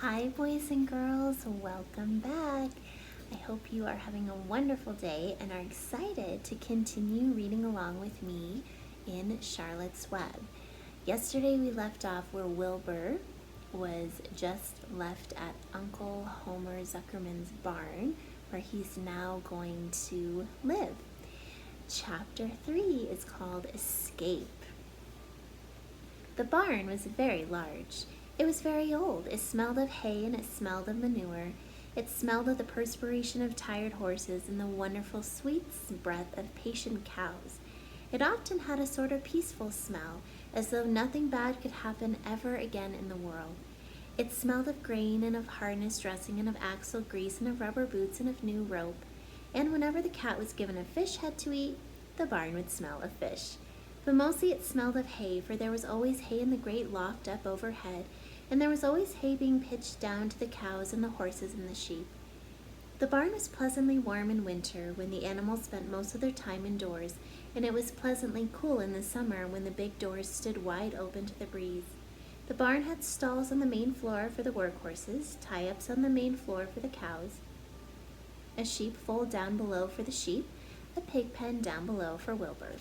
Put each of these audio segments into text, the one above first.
Hi, boys and girls, welcome back. I hope you are having a wonderful day and are excited to continue reading along with me in Charlotte's Web. Yesterday we left off where Wilbur was just left at Uncle Homer Zuckerman's barn, where he's now going to live. Chapter 3 is called Escape. The barn was very large. It was very old. It smelled of hay and it smelled of manure. It smelled of the perspiration of tired horses and the wonderful sweet breath of patient cows. It often had a sort of peaceful smell, as though nothing bad could happen ever again in the world. It smelled of grain and of harness dressing and of axle grease and of rubber boots and of new rope. And whenever the cat was given a fish head to eat, the barn would smell of fish. But mostly it smelled of hay, for there was always hay in the great loft up overhead, and there was always hay being pitched down to the cows and the horses and the sheep. The barn was pleasantly warm in winter, when the animals spent most of their time indoors, and it was pleasantly cool in the summer, when the big doors stood wide open to the breeze. The barn had stalls on the main floor for the work horses, tie-ups on the main floor for the cows, a sheepfold down below for the sheep, a pig pen down below for Wilbur.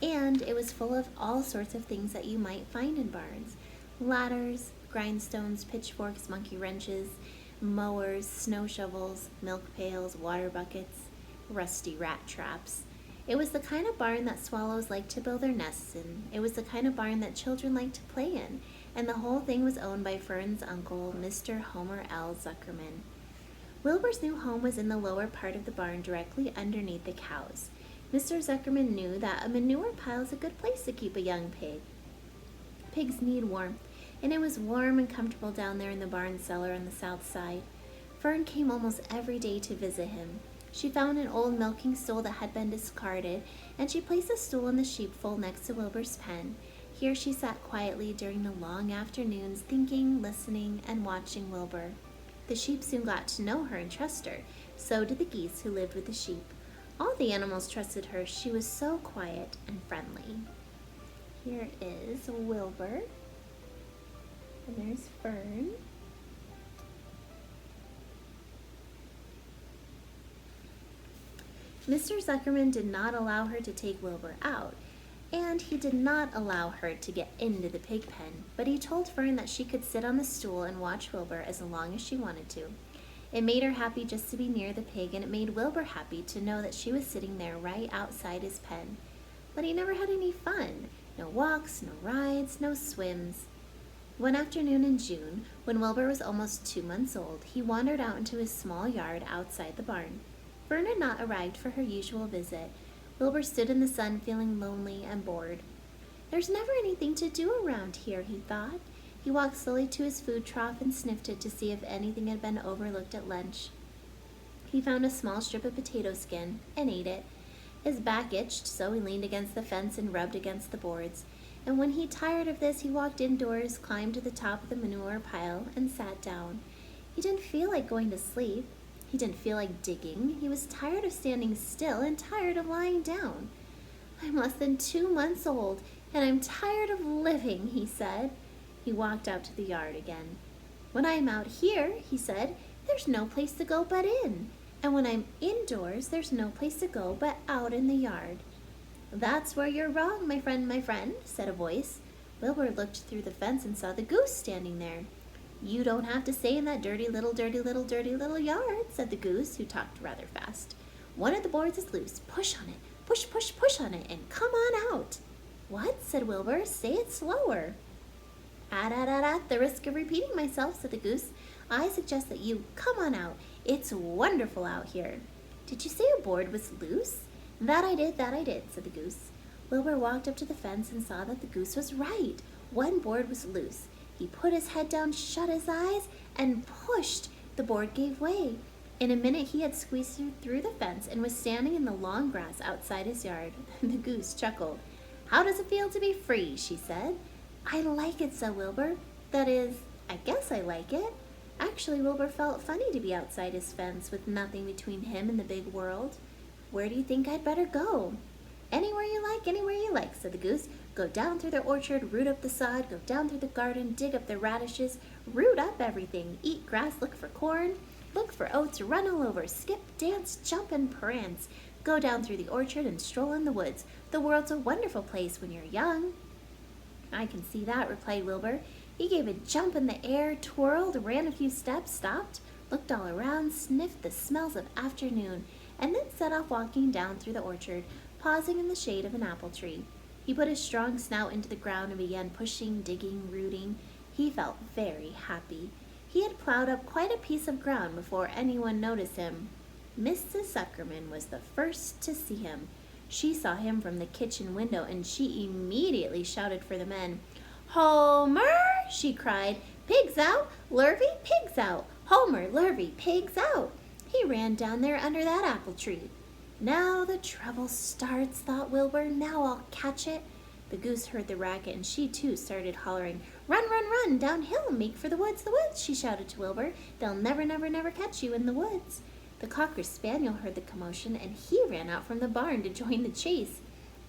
And it was full of all sorts of things that you might find in barns: ladders, grindstones, pitchforks, monkey wrenches, mowers, snow shovels, milk pails, water buckets, rusty rat traps. It was the kind of barn that swallows like to build their nests in. It was the kind of barn that children like to play in, and the whole thing was owned by Fern's uncle, Mr. Homer L. Zuckerman. Wilbur's new home was in the lower part of the barn, directly underneath the cows. Mr. Zuckerman knew that a manure pile is a good place to keep a young pig. Pigs need warmth, and it was warm and comfortable down there in the barn cellar on the south side. Fern came almost every day to visit him. She found an old milking stool that had been discarded, and she placed a stool in the sheepfold next to Wilbur's pen. Here she sat quietly during the long afternoons, thinking, listening, and watching Wilbur. The sheep soon got to know her and trust her. So did the geese who lived with the sheep. All the animals trusted her. She was so quiet and friendly. Here is Wilbur. And there's Fern. Mr. Zuckerman did not allow her to take Wilbur out, and he did not allow her to get into the pig pen, but he told Fern that she could sit on the stool and watch Wilbur as long as she wanted to. It made her happy just to be near the pig, and it made Wilbur happy to know that she was sitting there right outside his pen. But he never had any fun. No walks, no rides, no swims. One afternoon in June, when Wilbur was almost 2 months old, he wandered out into his small yard outside the barn. Fern had not arrived for her usual visit. Wilbur stood in the sun feeling lonely and bored. There's never anything to do around here, he thought. He walked slowly to his food trough and sniffed it to see if anything had been overlooked at lunch. He found a small strip of potato skin and ate it. His back itched, so he leaned against the fence and rubbed against the boards. And when he tired of this, he walked indoors, climbed to the top of the manure pile, and sat down. He didn't feel like going to sleep. He didn't feel like digging. He was tired of standing still and tired of lying down. I'm less than 2 months old, and I'm tired of living, he said. He walked out to the yard again. When I am out here, he said, there's no place to go but in. And when I'm indoors, there's no place to go but out in the yard. That's where you're wrong, my friend, said a voice. Wilbur looked through the fence and saw the goose standing there. You don't have to stay in that dirty little yard, said the goose, who talked rather fast. One of the boards is loose. Push on it. Push on it, and come on out. What? Said Wilbur. Say it slower. At the risk of repeating myself, said the goose, I suggest that you come on out. It's wonderful out here. Did you say a board was loose? That I did, said the goose. Wilbur walked up to the fence and saw that the goose was right. One board was loose. He put his head down, shut his eyes, and pushed. The board gave way. In a minute he had squeezed through the fence and was standing in the long grass outside his yard. The goose chuckled. How does it feel to be free? She said. I like it, said Wilbur. That is, I guess I like it. Actually, Wilbur felt funny to be outside his fence with nothing between him and the big world. Where do you think I'd better go? Anywhere you like, said the goose. Go down through the orchard, root up the sod, go down through the garden, dig up the radishes, Root up everything. Eat grass, look for corn, look for oats, run all over, skip, dance, jump, and prance. Go down through the orchard and stroll in the woods. The world's a wonderful place when you're young." "I can see that," replied Wilbur. He gave a jump in the air, twirled, ran a few steps, stopped, looked all around, sniffed the smells of afternoon, and then set off walking down through the orchard, pausing in the shade of an apple tree. He put his strong snout into the ground and began pushing, digging, rooting. He felt very happy. He had plowed up quite a piece of ground before anyone noticed him. Mrs. Zuckerman was the first to see him. She saw him from the kitchen window, and she immediately shouted for the men. "Homer!" she cried. "Pigs out! Lurvy, pigs out! Homer, Lurvy, pigs out!" He ran down there under that apple tree. "Now the trouble starts," thought Wilbur. "Now I'll catch it." The goose heard the racket, and she too started hollering. "Run, run, run, downhill, make for the woods, she shouted to Wilbur. "They'll never, never, never catch you in the woods." The cocker spaniel heard the commotion, and he ran out from the barn to join the chase.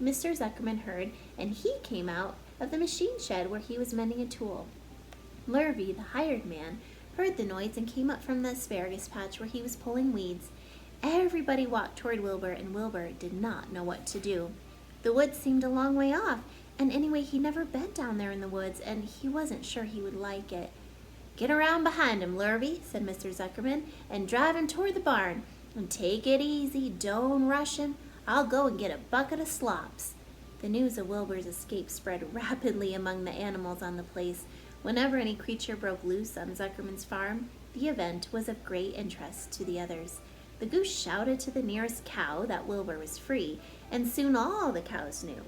Mr. Zuckerman heard, and he came out of the machine shed where he was mending a tool. Lurvy, the hired man, heard the noise and came up from the asparagus patch where he was pulling weeds. Everybody walked toward Wilbur, and Wilbur did not know what to do. The woods seemed a long way off, and anyway, he'd never been down there in the woods, and he wasn't sure he would like it. "Get around behind him, Lurvy," said Mr. Zuckerman, "and drive him toward the barn. And take it easy, don't rush him. I'll go and get a bucket of slops." The news of Wilbur's escape spread rapidly among the animals on the place. Whenever any creature broke loose on Zuckerman's farm, the event was of great interest to the others. The goose shouted to the nearest cow that Wilbur was free, and soon all the cows knew.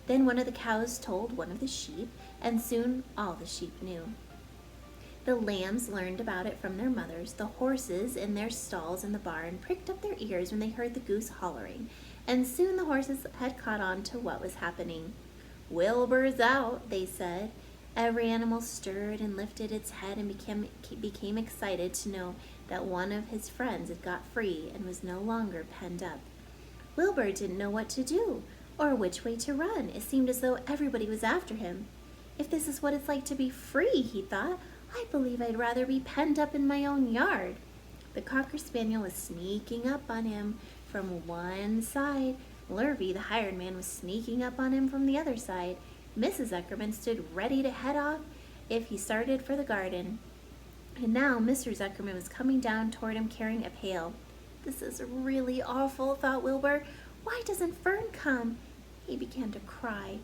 Then one of the cows told one of the sheep, and soon all the sheep knew. The lambs learned about it from their mothers. The horses in their stalls in the barn pricked up their ears when they heard the goose hollering, and soon the horses had caught on to what was happening. "Wilbur's out," they said. Every animal stirred and lifted its head and became excited to know that one of his friends had got free and was no longer penned up. Wilbur didn't know what to do or which way to run. It seemed as though everybody was after him. "If this is what it's like to be free," he thought, "I believe I'd rather be penned up in my own yard." The cocker spaniel was sneaking up on him from one side. Lurvy, the hired man, was sneaking up on him from the other side. Mrs. Zuckerman stood ready to head off if he started for the garden. And now Mr. Zuckerman was coming down toward him carrying a pail. "This is really awful," thought Wilbur. "Why doesn't Fern come?" He began to cry.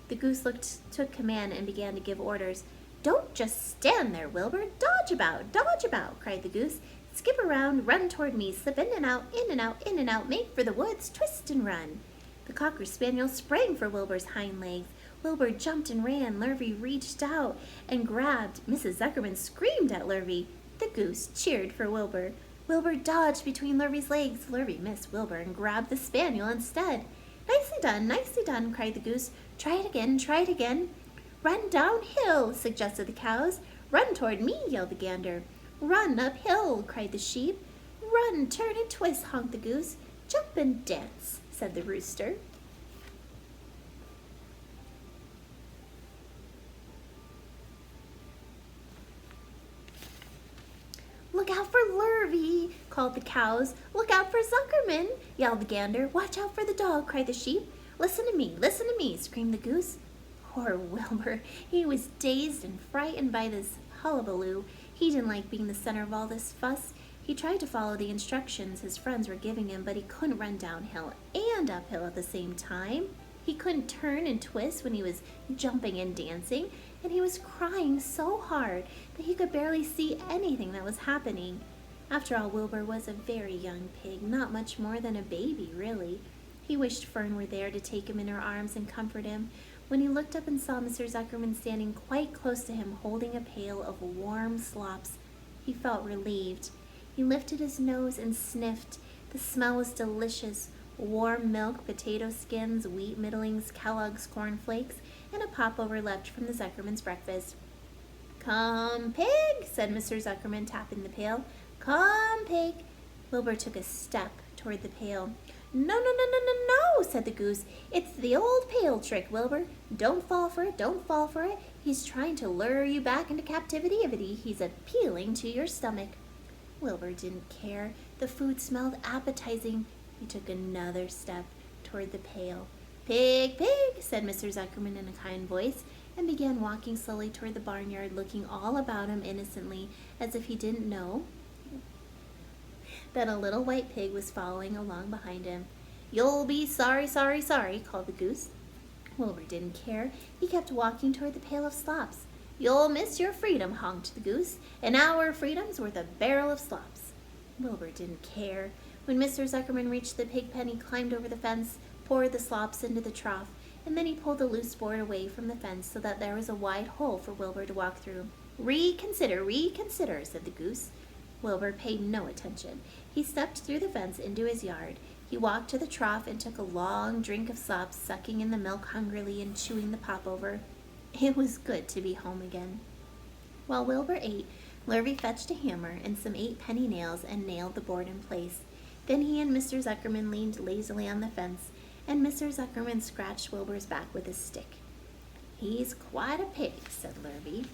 The goose took command and began to give orders. "Don't just stand there, Wilbur. Dodge about," cried the goose. "Skip around, run toward me, slip in and out, in and out, in and out, make for the woods, twist and run." The cocker spaniel sprang for Wilbur's hind legs. Wilbur jumped and ran. Lurvy reached out and grabbed. Mrs. Zuckerman screamed at Lurvy. The goose cheered for Wilbur. Wilbur dodged between Lurvy's legs. Lurvy missed Wilbur and grabbed the spaniel instead. Nicely done," cried the goose. Try it again. "Run downhill," suggested the cows. "Run toward me," yelled the gander. "Run uphill," cried the sheep. "Run, turn, and twist," honked the goose. "Jump and dance," said the rooster. "Look out for Lurvy," called the cows. "Look out for Zuckerman," yelled the gander. "Watch out for the dog," cried the sheep. Listen to me," screamed the goose. Poor Wilbur. He was dazed and frightened by this hullabaloo. He didn't like being the center of all this fuss. He tried to follow the instructions his friends were giving him, but he couldn't run downhill and uphill at the same time. He couldn't turn and twist when he was jumping and dancing, and he was crying so hard that he could barely see anything that was happening. After all, Wilbur was a very young pig, not much more than a baby, really. He wished Fern were there to take him in her arms and comfort him. When he looked up and saw Mr. Zuckerman standing quite close to him holding a pail of warm slops, he felt relieved. He lifted his nose and sniffed. The smell was delicious. Warm milk, potato skins, wheat middlings, Kellogg's corn flakes, and a popover left from the Zuckerman's breakfast. "Come, pig," said Mr. Zuckerman, tapping the pail. "Come, pig." Wilbur took a step toward the pail. No, no, no, no, no, no, said the goose. It's the old pail trick, Wilbur. Don't fall for it, don't fall for it. He's trying to lure you back into captivity. He's appealing to your stomach. Wilbur didn't care. The food smelled appetizing. He took another step toward the pail. Pig, pig, said Mr. Zuckerman in a kind voice, and began walking slowly toward the barnyard, looking all about him innocently, as if he didn't know that a little white pig was following along behind him. You'll be sorry, sorry, sorry, called the goose. Wilbur didn't care. He kept walking toward the pail of slops. You'll miss your freedom, honked the goose. An hour of freedom's worth a barrel of slops. Wilbur didn't care. When Mr. Zuckerman reached the pig pen, he climbed over the fence, poured the slops into the trough, and then he pulled the loose board away from the fence so that there was a wide hole for Wilbur to walk through. Reconsider, reconsider, said the goose. Wilbur paid no attention. He stepped through the fence into his yard. He walked to the trough and took a long drink of slops, sucking in the milk hungrily and chewing the pop over. It was good to be home again. While Wilbur ate, Lurvy fetched a hammer and some 8 penny nails and nailed the board in place. Then he and Mr. Zuckerman leaned lazily on the fence, and Mr. Zuckerman scratched Wilbur's back with his stick. He's quite a pig, said Lurvy.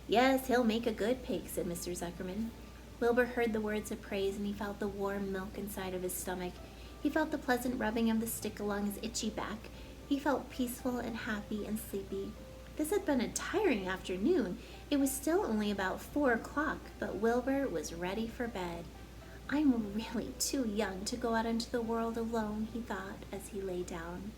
Yes, he'll make a good pig, said Mr. Zuckerman. Wilbur heard the words of praise, and he felt the warm milk inside of his stomach. He felt the pleasant rubbing of the stick along his itchy back. He felt peaceful and happy and sleepy. This had been a tiring afternoon. It was still only about 4 o'clock, but Wilbur was ready for bed. I'm really too young to go out into the world alone, he thought as he lay down.